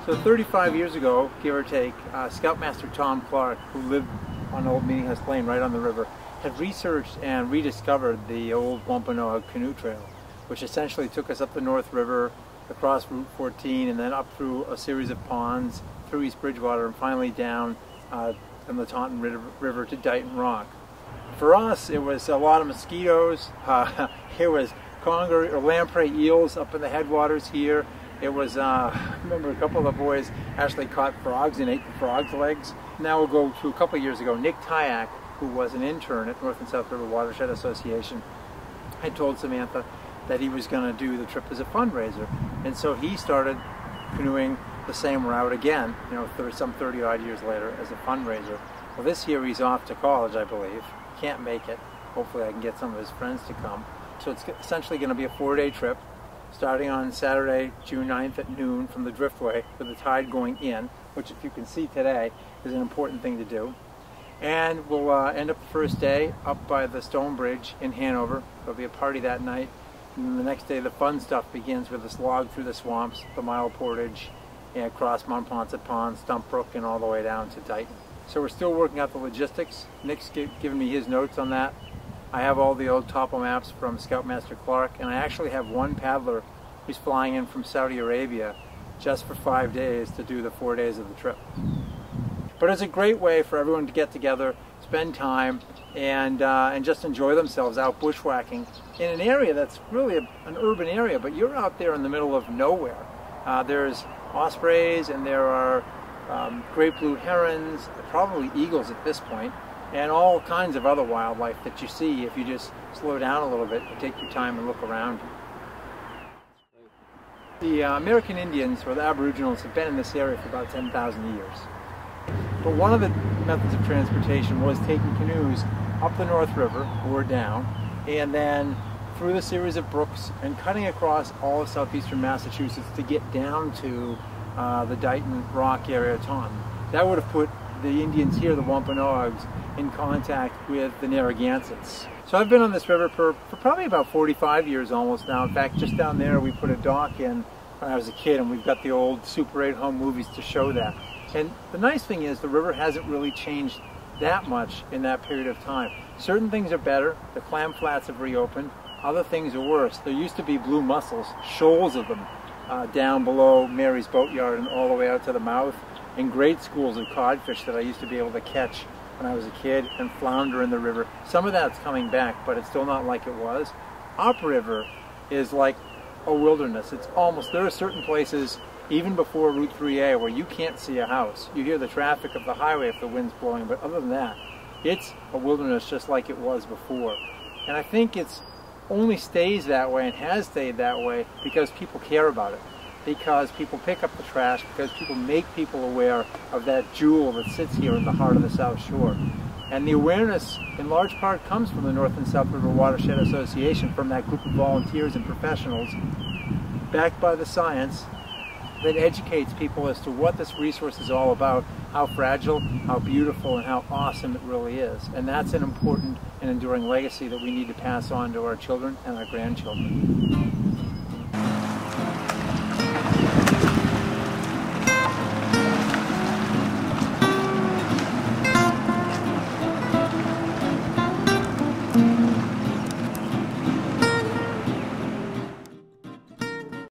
So 35 years ago, give or take, Scoutmaster Tom Clark, who lived on Old Meeting House Lane right on the river, had researched and rediscovered the old Wampanoag Canoe Trail, which essentially took us up the North River, across Route 14, and then up through a series of ponds, through East Bridgewater, and finally down from the Taunton River to Dighton Rock. For us, it was a lot of mosquitoes. It was conger or lamprey eels up in the headwaters here. It was, I remember a couple of the boys actually caught frogs and ate the frogs' legs. Now we'll go to a couple of years ago. Nick Tyak, who was an intern at North and South River Watershed Association, had told Samantha that he was going to do the trip as a fundraiser. And so he started canoeing the same route again, you know, some 30 odd years later as a fundraiser. Well, this year he's off to college, I believe. Can't make it. Hopefully I can get some of his friends to come. So it's essentially going to be a 4-day trip, starting on Saturday, June 9th at noon from the Driftway, with the tide going in, which, if you can see today, is an important thing to do. And we'll end up the first day up by the Stone Bridge in Hanover. There'll be a party that night. And then the next day the fun stuff begins with a slog through the swamps, the mile portage, and across Montponset Pond, Stump Brook, and all the way down to Dighton. So we're still working out the logistics. Nick's given me his notes on that. I have all the old topo maps from Scoutmaster Clark, and I actually have one paddler who's flying in from Saudi Arabia just for 5 days to do the 4 days of the trip. But it's a great way for everyone to get together, spend time, and just enjoy themselves out bushwhacking in an area that's really an urban area, but you're out there in the middle of nowhere. There's ospreys, and there are great blue herons, probably eagles at this point, and all kinds of other wildlife that you see if you just slow down a little bit and take your time and look around you. The American Indians, or the Aboriginals, have been in this area for about 10,000 years. But one of the methods of transportation was taking canoes up the North River, or down, and then through the series of brooks and cutting across all of southeastern Massachusetts to get down to the Dighton Rock area, Taunton. That would have put the Indians here, the Wampanoags, in contact with the Narragansetts. So I've been on this river for probably about 45 years almost now. In fact, just down there we put a dock in when I was a kid, and we've got the old Super 8 home movies to show that. And the nice thing is the river hasn't really changed that much in that period of time. Certain things are better. The clam flats have reopened. Other things are worse. There used to be blue mussels, shoals of them, down below Mary's Boatyard and all the way out to the mouth, and great schools of codfish that I used to be able to catch when I was a kid and flounder in the river. Some of that's coming back, but it's still not like it was. Upriver is like a wilderness. It's almost, there are certain places, even before Route 3A, where you can't see a house. You hear the traffic of the highway if the wind's blowing, but other than that, it's a wilderness just like it was before. And I think it's only stays that way and has stayed that way because people care about it. Because people pick up the trash, because people make people aware of that jewel that sits here in the heart of the South Shore. And the awareness, in large part, comes from the North and South River Watershed Association, from that group of volunteers and professionals, backed by the science, that educates people as to what this resource is all about, how fragile, how beautiful, and how awesome it really is. And that's an important and enduring legacy that we need to pass on to our children and our grandchildren.